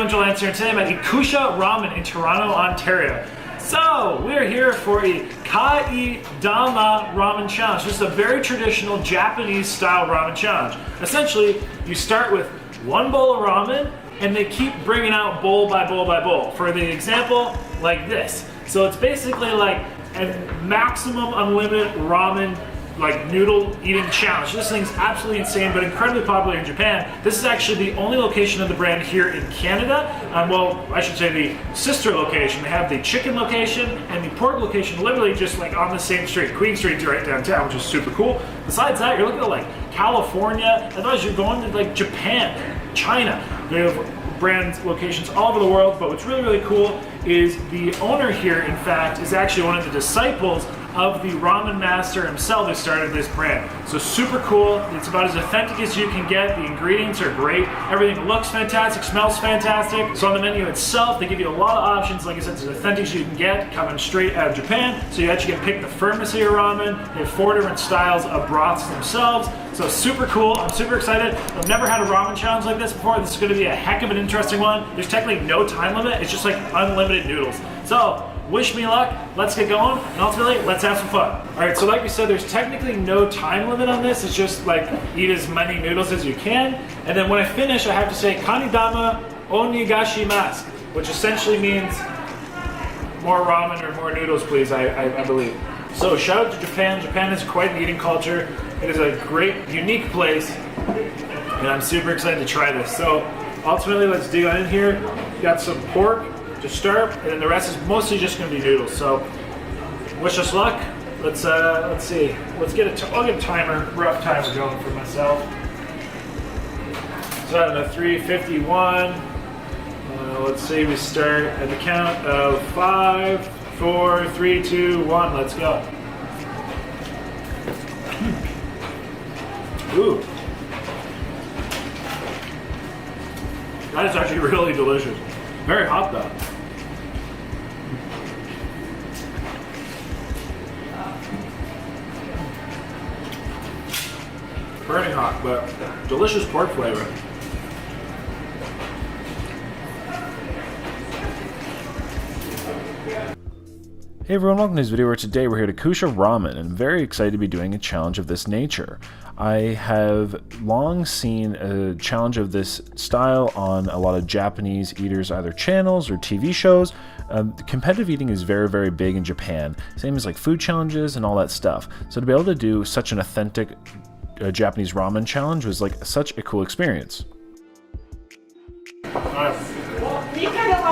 everyone, Joel Lance here, and today I'm at Ikusha Ramen in Toronto, Ontario. So, we're here for a Kaedama ramen challenge. This is a very traditional Japanese style ramen challenge. Essentially, you start with one bowl of ramen, and they keep bringing out bowl by bowl by bowl. For the example, like this. So it's basically like a maximum unlimited ramen noodle eating challenge. This thing's absolutely insane, but incredibly popular in Japan. This is actually the only location of the brand here in Canada. Well, I should say the sister location. They have the chicken location and the pork location literally just like on the same street. Queen Street's right downtown, which is super cool. Besides that, you're looking at like California. Otherwise, you're going to like Japan, China. They have brand locations all over the world, but what's really, really cool is the owner here, in fact, is actually one of the disciples of the ramen master himself who started this brand. So super cool. It's about as authentic as you can get. The ingredients are great. Everything looks fantastic, smells fantastic. So on the menu itself, they give you a lot of options. Like I said, it's as authentic as you can get, coming straight out of Japan. So you actually can pick the firmness of your ramen. They have 4 different styles of broths themselves. So super cool. I'm super excited. I've never had a ramen challenge like this before. This is going to be a heck of an interesting one. There's technically no time limit. It's just like unlimited noodles. So wish me luck, let's get going, and ultimately, let's have some fun. All right, so like we said, there's technically no time limit on this. It's just like, eat as many noodles as you can. And then when I finish, I have to say, Kaedama onigashimasu, which essentially means more ramen or more noodles, please, I believe. So shout out to Japan. Japan has quite an eating culture. It is a great, unique place, and I'm super excited to try this. So ultimately, let's dig on in here. Got some pork to start, and then the rest is mostly just going to be noodles. So, wish us luck. Let's see. I'll get a timer, rough timer going for myself. So at a 3:51. Let's see. We start at the count of 5, 4, 3, 2, 1. Let's go. Ooh, that is actually really delicious. Very hot though. Burning hot, but delicious pork flavor. Hey everyone, welcome to this video where today we're here at Ikusha Ramen, and I'm very excited to be doing a challenge of this nature. I have long seen a challenge of this style on a lot of Japanese eaters, either channels or TV shows. Competitive eating is very, very big in Japan, same as like food challenges and all that stuff. So to be able to do such an authentic Japanese ramen challenge was like such a cool experience.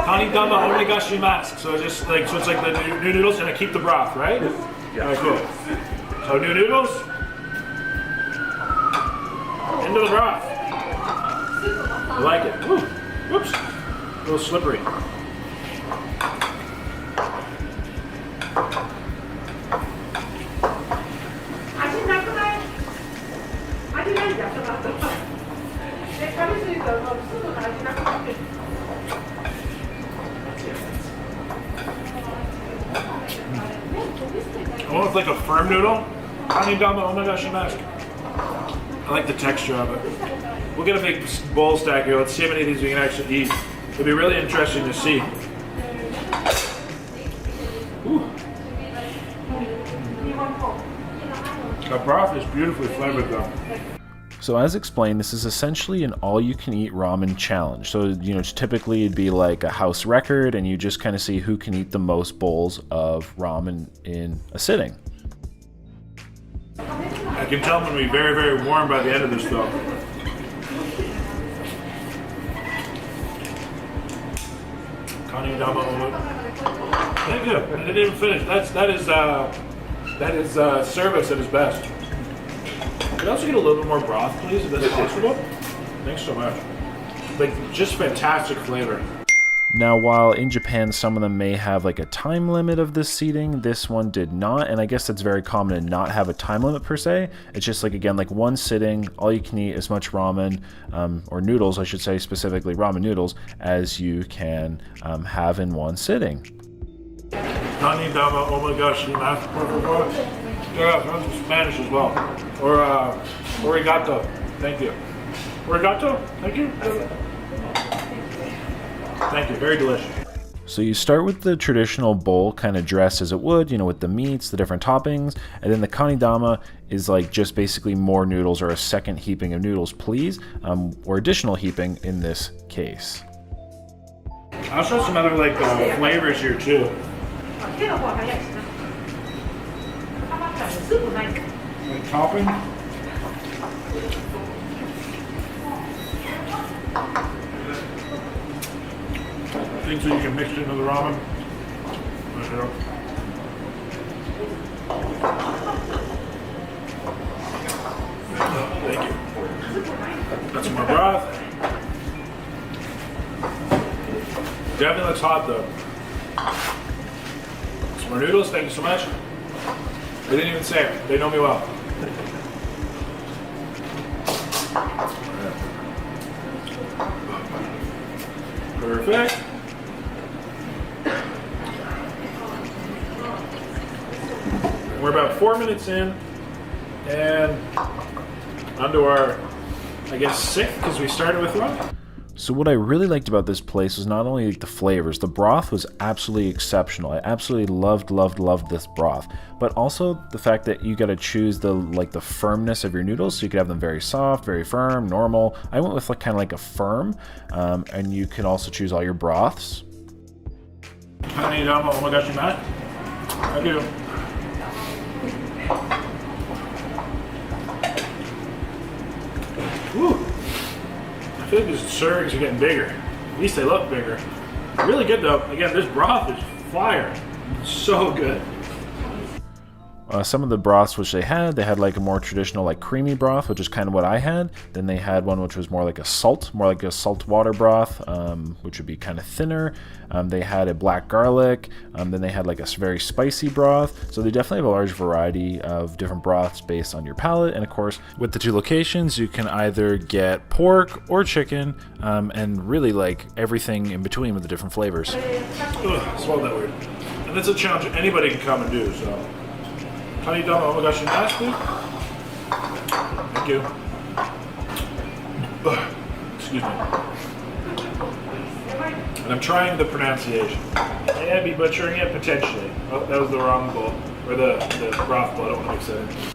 Kaedama onigashimasu. So it's like the new noodles, and I keep the broth, right? Yeah. All right, cool. So new noodles into the broth. I like it. Ooh, whoops, a little slippery. I want like a firm noodle. Kaedama onigashimasu. I like the texture of it. We'll get a big bowl stack here. Let's see how many of these we can actually eat. It'll be really interesting to see. Ooh. The broth is beautifully flavored though. So as explained, this is essentially an all-you-can-eat ramen challenge. So, typically it'd be like a house record, and you just kind of see who can eat the most bowls of ramen in a sitting. I can tell I'm going to be very, very warm by the end of this though. Thank you. I didn't even finish. That is service at its best. Could I also get a little bit more broth, please, if that's possible? Thanks so much. Like, just fantastic flavor. Now, while in Japan some of them may have like a time limit of this seating, this one did not, and I guess that's very common to not have a time limit per se. It's just like, again, like one sitting, all you can eat as much ramen, or noodles, I should say, specifically ramen noodles, as you can have in one sitting. Kaedama onigashimasu, por favor. Yeah, I'm Spanish as well. Or arigato. Thank you. Arigato? Thank you. Thank you, very delicious. So you start with the traditional bowl, kind of dressed as it would, with the meats, the different toppings, and then the Kaedama is like just basically more noodles, or a second heaping of noodles, please, or additional heaping in this case. I'll show some other flavors here too. Like topping. Things that you can mix into the ramen. Right there. Thank you. Got some more broth. Definitely looks hot though. Some more noodles, thank you so much. They didn't even say it. They know me well. Perfect. We're about 4 minutes in, and onto our, I guess, sixth, because we started with one. So what I really liked about this place was not only the flavors, the broth was absolutely exceptional. I absolutely loved this broth, but also the fact that you got to choose the firmness of your noodles, so you could have them very soft, very firm, normal. I went with kind of like a firm, and you can also choose all your broths. Kaedama, oh my gosh, you Matt? I do. Woo! I feel like these servings are getting bigger. At least they look bigger. Really good though. Again, this broth is fire. It's so good. Some of the broths which they had like a more traditional creamy broth, which is kind of what I had. Then they had one which was more like a salt water broth, which would be kind of thinner. They had a black garlic. Then they had a very spicy broth. So they definitely have a large variety of different broths based on your palate. And of course, with the two locations, you can either get pork or chicken, and really everything in between with the different flavors. Ugh, swallowed that weird. And that's a challenge anybody can come and do, so. Kaedama, oh my gosh, you nasty. Thank you. Ugh, excuse me. And I'm trying the pronunciation. May I be butchering it? Potentially. Oh, that was the wrong bowl. Or the broth bowl, I don't want to mix that in.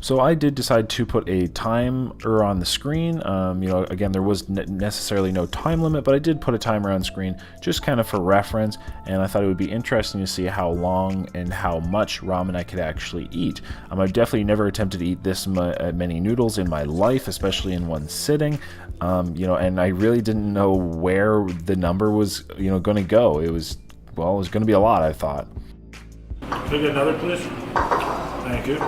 So I did decide to put a timer on the screen. Again, there was necessarily no time limit, but I did put a timer on screen just kind of for reference, and I thought it would be interesting to see how long and how much ramen I could actually eat. I've definitely never attempted to eat this many noodles in my life, especially in one sitting. And I really didn't know where the number was, going to go. It was going to be a lot, I thought. Can I get another, please? Thank you.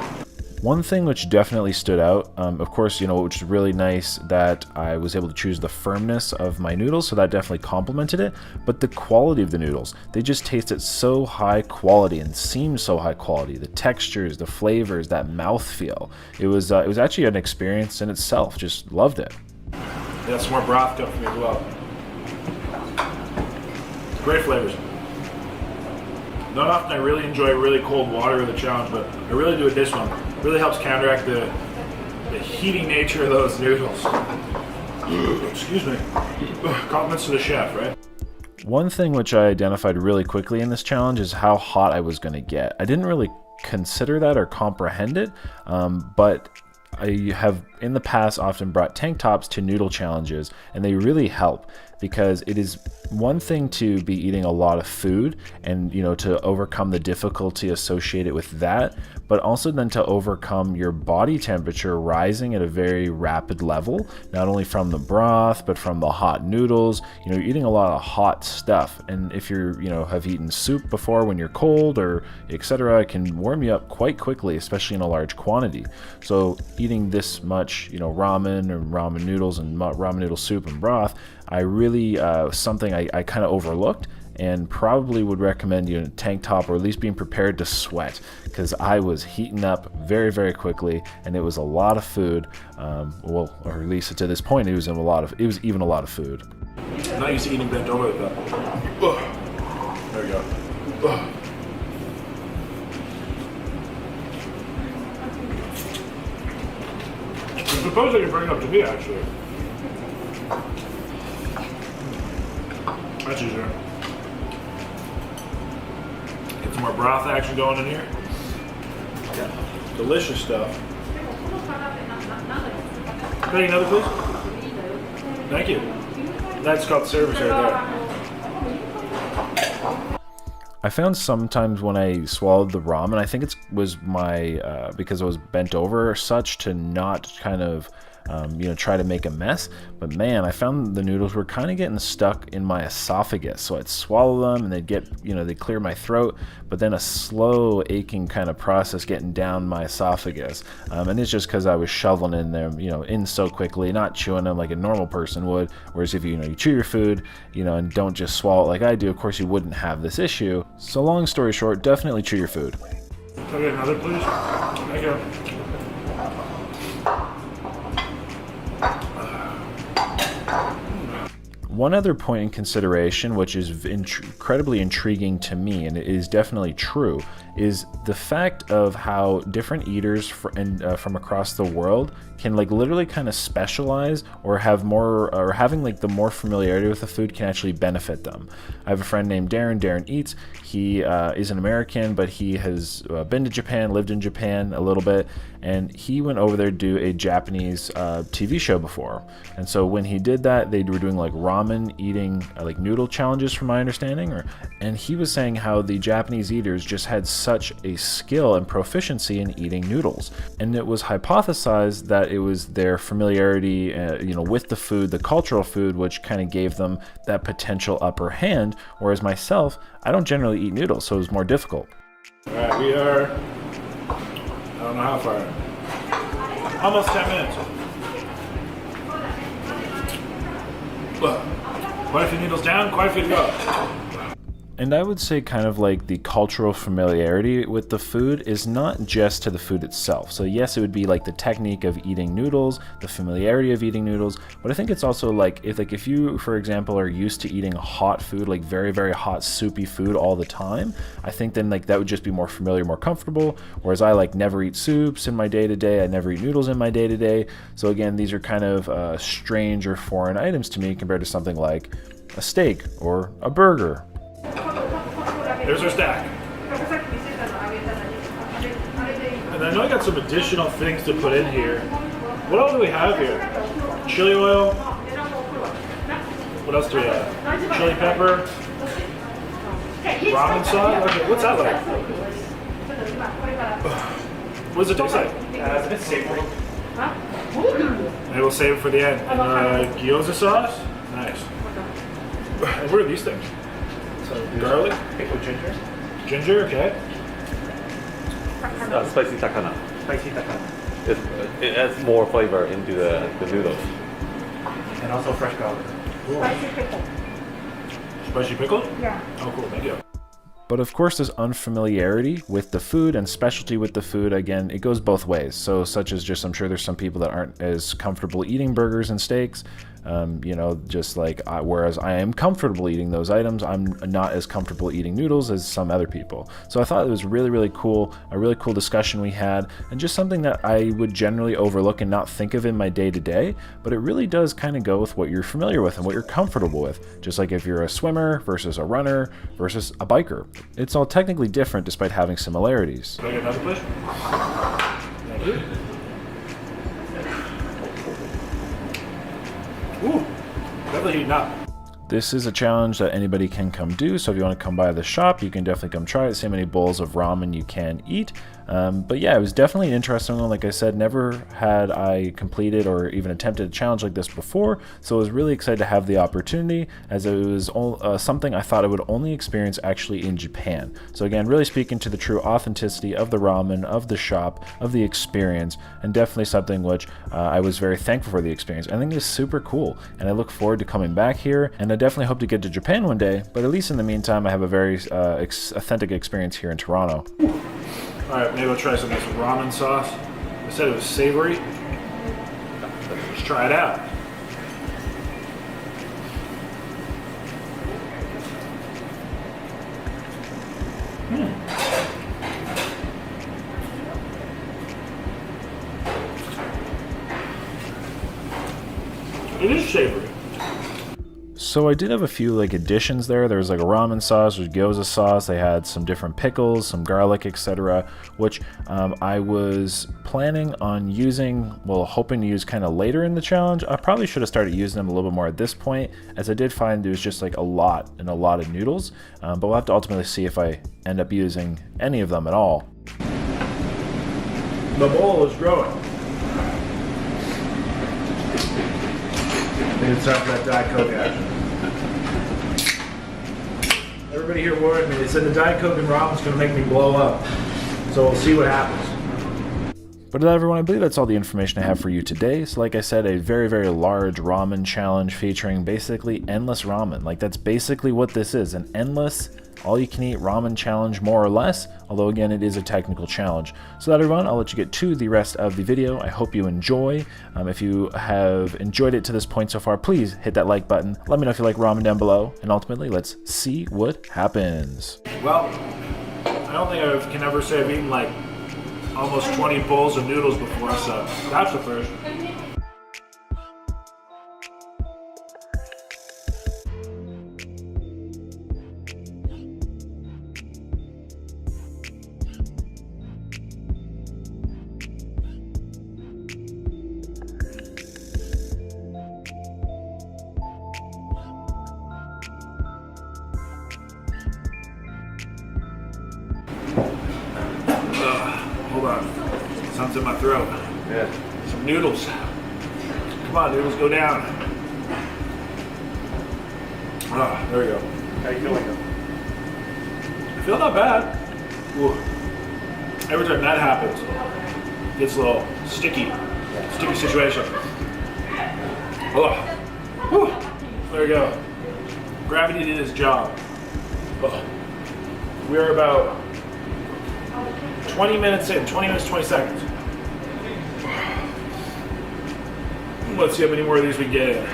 One thing which definitely stood out, of course, which is really nice that I was able to choose the firmness of my noodles, so that definitely complemented it, but the quality of the noodles. They just tasted so high quality and seemed so high quality. The textures, the flavors, that mouthfeel. It was actually an experience in itself. Just loved it. Yeah, some more broth come for me as well. Great flavors. Not often I really enjoy really cold water with a challenge, but I really do with this one. It really helps counteract the heating nature of those noodles. Excuse me. Compliments to the chef, right? One thing which I identified really quickly in this challenge is how hot I was going to get. I didn't really consider that or comprehend it, but I have in the past often brought tank tops to noodle challenges, and they really help, because it is one thing to be eating a lot of food and to overcome the difficulty associated with that, but also then to overcome your body temperature rising at a very rapid level, not only from the broth but from the hot noodles. You're eating a lot of hot stuff, and if you're have eaten soup before when you're cold or etc., it can warm you up quite quickly, especially in a large quantity. So eating this much ramen or ramen noodles and ramen noodle soup and broth, I really something I kind of overlooked, and probably would recommend a tank top, or at least being prepared to sweat, because I was heating up very, very quickly, and it was a lot of food. Or at least to this point, it was even a lot of food. I'm not used to eating bent over like that. Ugh. There we go. Ugh. I suppose I can bring it up to me, actually. That's easier. Get some more broth action going in here. Yeah. Delicious stuff. Can I get another, please? Thank you. That's called service right there. I found sometimes when I swallowed the ramen, I think it was my, because I was bent over or such, to not kind of, try to make a mess. But man, I found the noodles were kind of getting stuck in my esophagus. So I'd swallow them and they'd get, they'd clear my throat, but then a slow aching kind of process getting down my esophagus. And it's just because I was shoveling in them, in so quickly, not chewing them like a normal person would. Whereas if you chew your food, and don't just swallow it like I do, of course you wouldn't have this issue. So long story short, definitely chew your food. Can I get another, please? Thank you. One other point in consideration, which is incredibly intriguing to me, and it is definitely true, is the fact of how different eaters from across the world can literally kind of specialize or have more, or having the more familiarity with the food can actually benefit them. I have a friend named Darren. Darren eats. He is an American, but he has been to Japan, lived in Japan a little bit, and he went over there to do a Japanese TV show before. And so when he did that, they were doing ramen eating noodle challenges, from my understanding, and he was saying how the Japanese eaters just had such a skill and proficiency in eating noodles, and it was hypothesized that it was their familiarity with the food, the cultural food, which kind of gave them that potential upper hand, whereas myself, I don't generally eat noodles, so it was more difficult. All right, we are, I don't know how far, almost 10 minutes. Look, quite a few noodles down, quite a few to go. And I would say kind of the cultural familiarity with the food is not just to the food itself. So yes, it would be the technique of eating noodles, the familiarity of eating noodles, but I think it's also if you, for example, are used to eating hot food, very, very hot, soupy food all the time, I think then that would just be more familiar, more comfortable, whereas I never eat soups in my day-to-day, I never eat noodles in my day-to-day. So again, these are kind of strange or foreign items to me compared to something like a steak or a burger. There's our stack. And I know I got some additional things to put in here. What else do we have here? Chili oil. What else do we have? Chili pepper. Ramen sauce. Okay, what's that like? What does it taste like? It's a bit savory. Maybe we'll save it for the end. And gyoza sauce. Nice. And what are these things? So Garlic? pickled ginger. Ginger, okay. Spicy takana. Spicy takana. It adds more flavor into the noodles. And also fresh garlic. Spicy pickle. Spicy pickle? Yeah. Oh, cool, thank you. But of course, this unfamiliarity with the food and specialty with the food, again, it goes both ways. So such as just, I'm sure there's some people that aren't as comfortable eating burgers and steaks. Whereas I am comfortable eating those items, I'm not as comfortable eating noodles as some other people. So I thought it was really, really cool, a really cool discussion we had, and just something that I would generally overlook and not think of in my day-to-day, but it really does kind of go with what you're familiar with and what you're comfortable with. Just like if you're a swimmer versus a runner versus a biker. It's all technically different despite having similarities. Can I get another push? Thank you. Ooh, definitely heating up. This is a challenge that anybody can come do, so if you want to come by the shop, you can definitely come try it. See how many bowls of ramen you can eat. But yeah, it was definitely an interesting one. Like I said, never had I completed or even attempted a challenge like this before, so I was really excited to have the opportunity, as it was something I thought I would only experience actually in Japan. So again, really speaking to the true authenticity of the ramen, of the shop, of the experience, and definitely something which I was very thankful for the experience. I think it's super cool, and I look forward to coming back here, and I definitely hope to get to Japan one day, but at least in the meantime, I have a very authentic experience here in Toronto. Alright, maybe I'll try some of this ramen sauce. I said it was savory. Let's try it out. It is savory. So I did have a few like additions there. There was like a ramen sauce, there's gyoza sauce. They had some different pickles, some garlic, etc., which I was planning on using, well, hoping to use kind of later in the challenge. I probably should have started using them a little bit more at this point, as I did find there was just like a lot of noodles. But we'll have to ultimately see if I end up using any of them at all. The bowl is growing. I think it's time for that Diet Coke action. Everybody here warned me. They said the Diet Coke and ramen's going to make me blow up. So we'll see what happens. But everyone, I believe that's all the information I have for you today. So like I said, a very, very large ramen challenge featuring basically endless ramen. Like that's basically what this is, an endless, all-you-can-eat ramen challenge, more or less. Although again, it is a technical challenge. So that, everyone, I'll let you get to the rest of the video. I hope you enjoy. If you have enjoyed it to this point so far, please hit that like button. Let me know if you like ramen down below. And ultimately, let's see what happens. Well, I don't think I can ever say I've eaten like almost 20 bowls of noodles before, so that's the first. Hold on. Something's in my throat. Yeah. Some noodles. Come on, noodles, go down. Ah, there we go. How you feeling? I feel not bad. Ooh. Every time that happens, it gets a little sticky situation. Oh. Whew. There we go. Gravity did its job. Oh. We're about 20 minutes in, 20 minutes, 20 seconds. Let's see how many more of these we get in.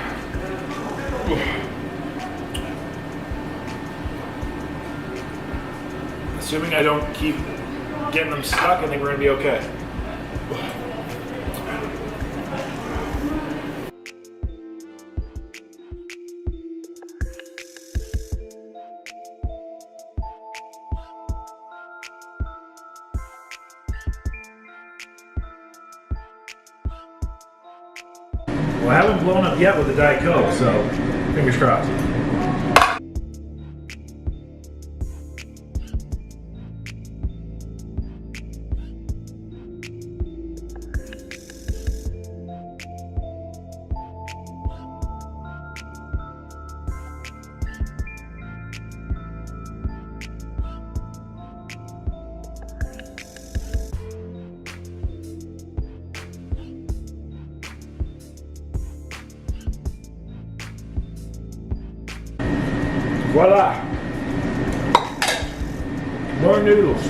Assuming I don't keep getting them stuck, I think we're gonna be okay. Well, I haven't blown up yet with the Diet Coke, so fingers crossed. Voila! More noodles.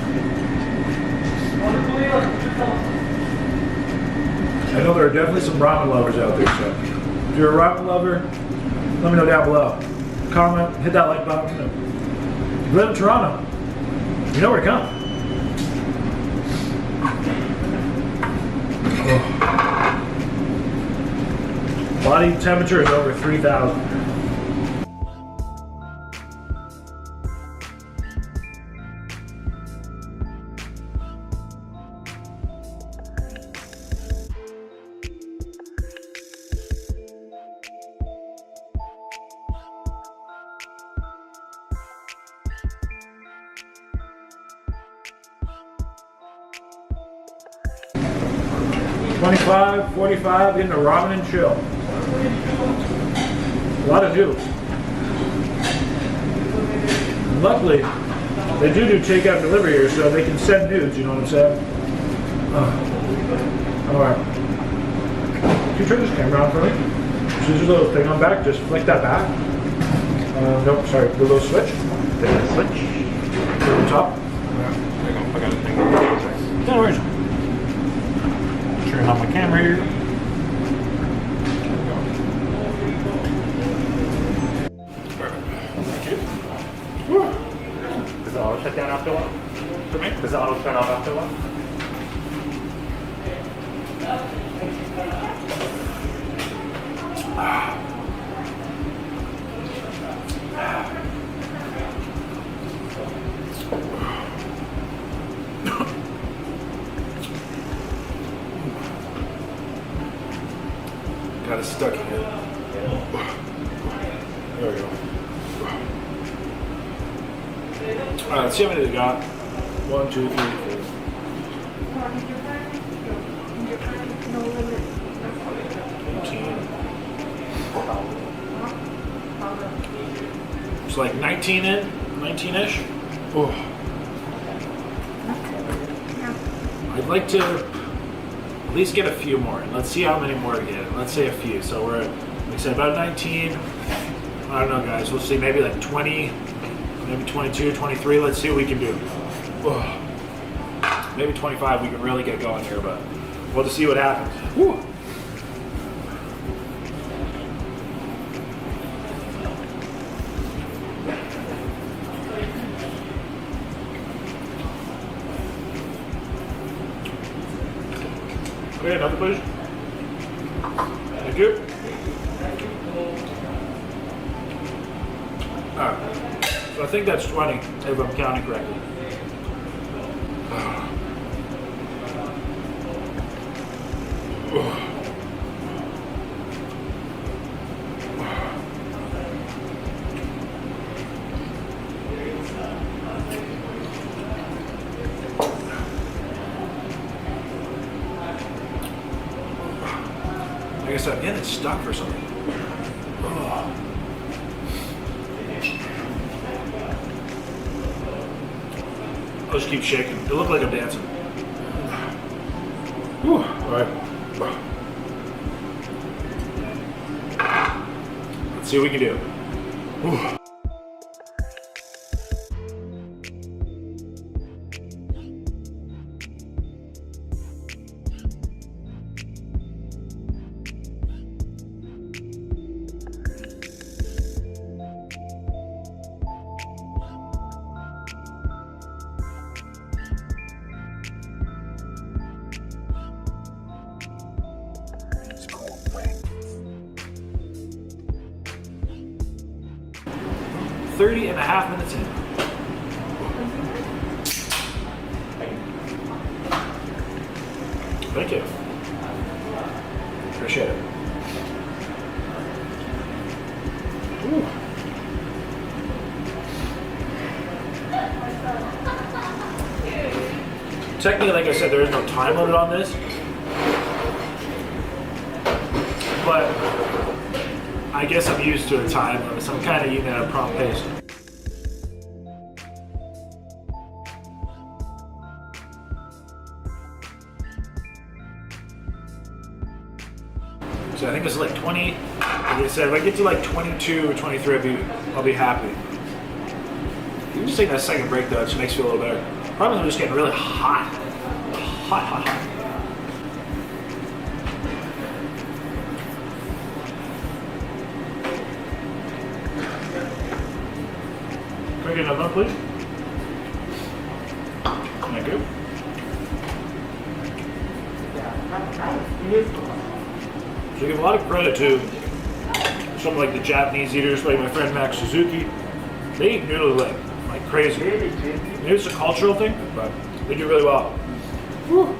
I know there are definitely some ramen lovers out there, so if you're a ramen lover, let me know down below. Comment, hit that like button. If you live in Toronto, you know where to come. Oh. Body temperature is over 3,000. $25, $45, getting a ramen and chill. A lot of noodles. Luckily, they do takeout and delivery here, so they can send nudes, you know what I'm saying? Alright. Can you turn this camera on for me? So there's a little thing on back, just flick that back. Nope, sorry, the little switch. Switch. To the top. I got it. No worries. Turn on my camera here. Does the auto shut down after a while? For me? Does the auto turn off after a while? it's stuck in it. There we go. Alright, let's see how many we got. 1, 2, 3, 4. It's like 19 in, 19-ish. Oh. I'd like to at least get a few more. Let's see how many more we get. Let's say a few. So we're at, like I said, about 19. I don't know, guys. We'll see. Maybe like 20, maybe 22, 23. Let's see what we can do. Oh. Maybe 25. We can really get going here, but we'll just see what happens. Whew. Okay, another please. Thank you. Alright. So I think that's 20, if I'm counting correctly. Like I said, again, it's stuck for something. I'll just keep shaking. It looked like I'm dancing. Whew. All right. Let's see what we can do. Whew. Thirty and a half minutes in. Thank you. Appreciate it. Ooh. Technically, like I said, there is no time limit on this, but I guess I'm used to a time limit, so I'm kind of eating at a prompt pace. So I think it's like 20. Like I said, if I get to like 22 or 23, I'll be happy. You can just take that second break though, it just makes me feel a little better. Problem is I'm just getting really hot. Hot. Can I get another one, please? Thank you. So I give a lot of credit to some like the Japanese eaters, like my friend Max Suzuki. They eat noodle like crazy. Maybe it's a cultural thing, but they do really well. Whew.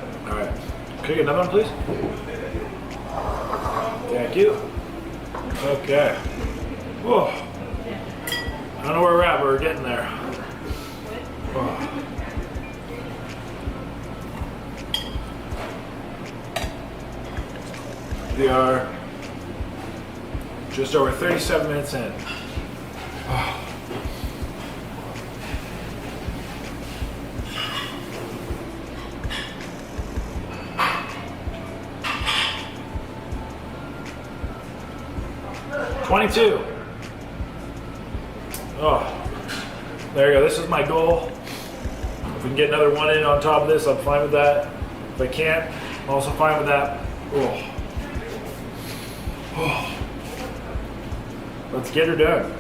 All right. Can I get another one, please? Thank you. Okay. Whoa. I don't know where we're at, but we're getting there. Oh. We are just over 37 minutes in. Oh. $22. Oh, there you go. This is my goal. If we can get another one in on top of this, I'm fine with that. If I can't, I'm also fine with that. Oh. Oh. Let's get her done.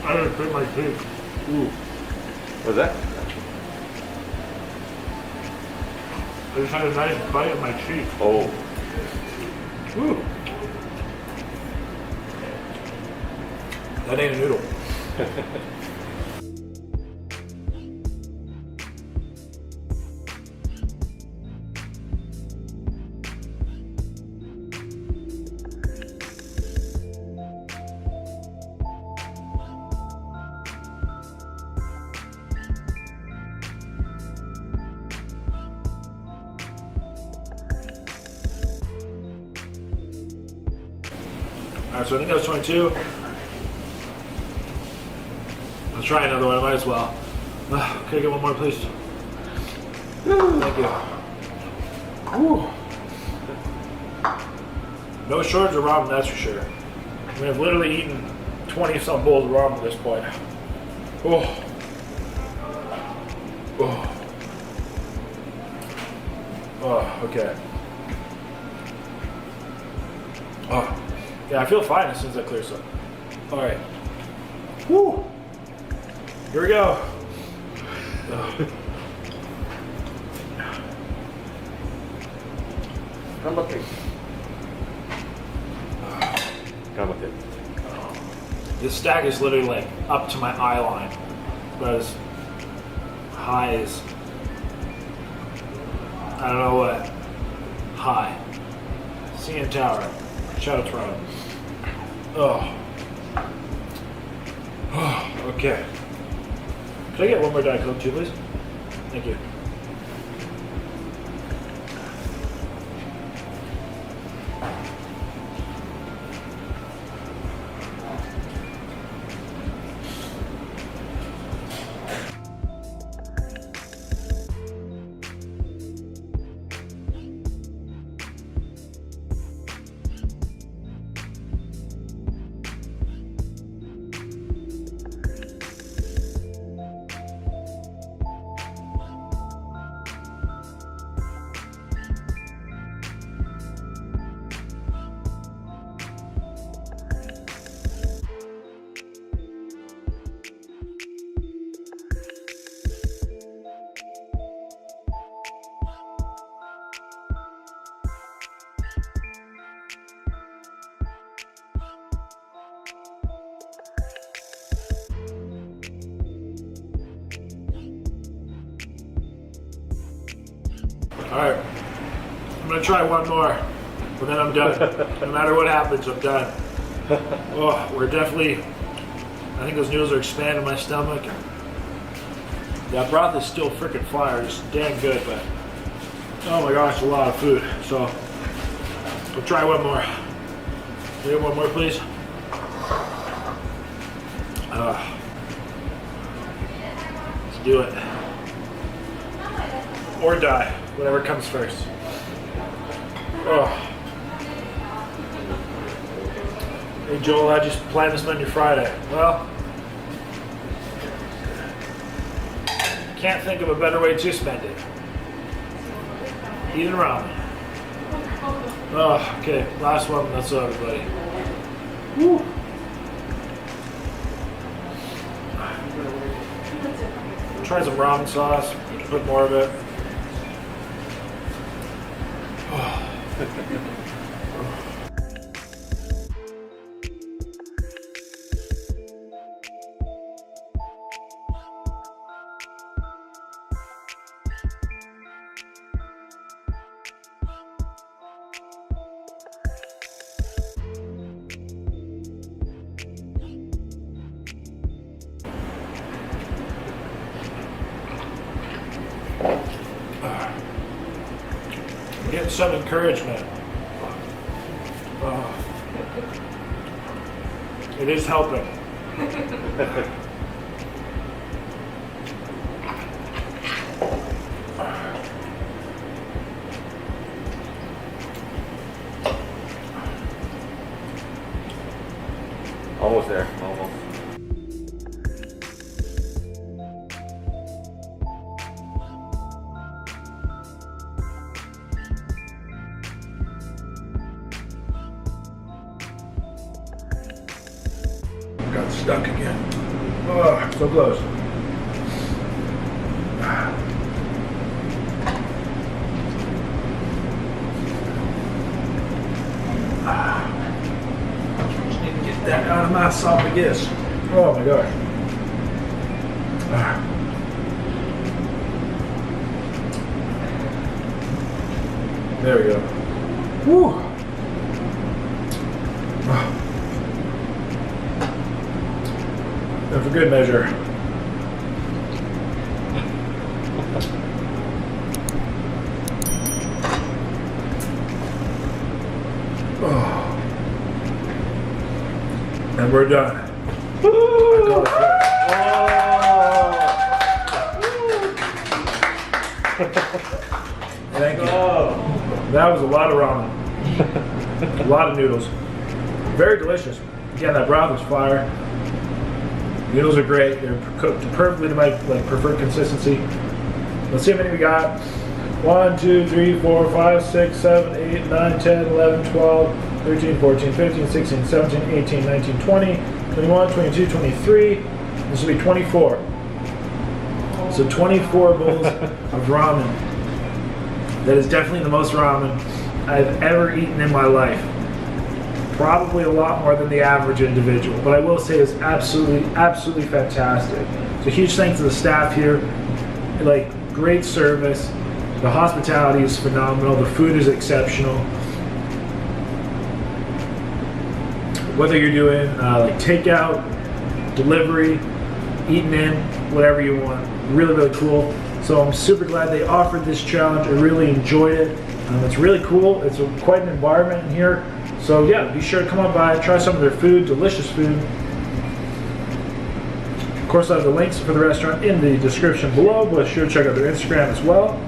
I gotta put my teeth. Ooh. What's that? I just had a nice bite of my cheek. Oh. Ooh. That ain't a noodle. Alright, so I think that was 22. Let's try another one, I might as well. Can I get one more, please? Thank you. Ooh. No shortage of ramen, that's for sure. I mean, I've literally eaten 20-some bowls of ramen at this point. Oh. Oh. Oh, okay. Oh. Yeah, I feel fine as soon as that clears up. All right. Woo! Here we go. This stack is literally like up to my eye line. About as high as, I don't know what. High. CN Tower. Shout out Toronto. Oh. Oh, okay. Can I get one more Diet Coke too, please? Thank you. Alright, I'm gonna try one more, but then I'm done. No matter what happens, I'm done. Oh, we're definitely, I think those noodles are expanding my stomach. That broth is still freaking fire, it's damn good, but oh my gosh, a lot of food. So, we'll try one more. Can we get one more, please? Let's do it. Or die. Whatever comes first. Oh. Hey Joel, how'd you plan this on your Friday? Well, can't think of a better way to spend it. Eating ramen. Oh, okay. Last one. That's all, everybody. Woo. Try some ramen sauce. Put more of it. Getting some encouragement. It is helping. Almost there. Almost. Got stuck again. Oh, so close. Just need to get that out of my esophagus. Oh my gosh. There we go. Woo. And for good measure. And we're done. Thank you. That was a lot of ramen. A lot of noodles. Very delicious. Again, that broth was fire. Noodles are great. They're cooked perfectly to my preferred consistency. Let's see how many we got. 1, 2, 3, 4, 5, 6, 7, 8, 9, 10, 11, 12, 13, 14, 15, 16, 17, 18, 19, 20, 21, 22, 23. This will be 24. So 24 bowls of ramen. That is definitely the most ramen I've ever eaten in my life. Probably a lot more than the average individual, but I will say it's absolutely fantastic. So huge thanks to the staff here. Like, great service. The hospitality is phenomenal. The food is exceptional. Whether you're doing like takeout, delivery, eating in, whatever you want. Really, really cool. So I'm super glad they offered this challenge. I really enjoyed it. It's really cool. It's quite an environment in here. So yeah, be sure to come on by, try some of their food, delicious food. Of course, I have the links for the restaurant in the description below, but be sure to check out their Instagram as well.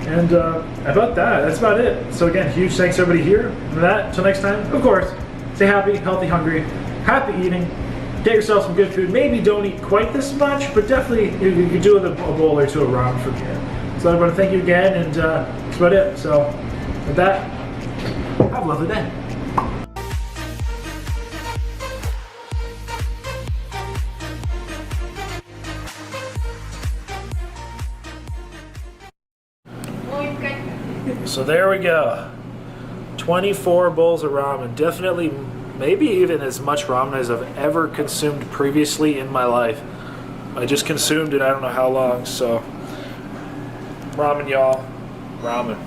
And about that's about it. So again, huge thanks to everybody here. And that, until next time, of course, stay happy, healthy, hungry, happy eating. Get yourself some good food. Maybe don't eat quite this much, but definitely you could do a bowl or two of ramen from here. So I want to thank you again, and that's about it. So with that, have a lovely day. So there we go. 24 bowls of ramen. Definitely, maybe even as much ramen as I've ever consumed previously in my life. I just consumed it, I don't know how long, so. Ramen, y'all. Ramen.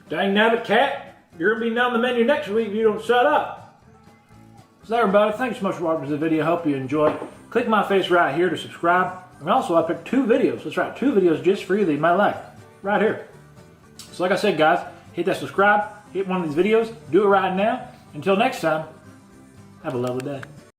Dang nabbit cat, you're gonna be down the menu next week if you don't shut up. So everybody, thanks so much for watching this video. Hope you enjoyed. Click my face right here to subscribe. And also I picked 2 videos. That's right, 2 videos just for you that you might like. Right here. So like I said, guys, hit that subscribe, hit one of these videos, do it right now. Until next time, have a lovely day.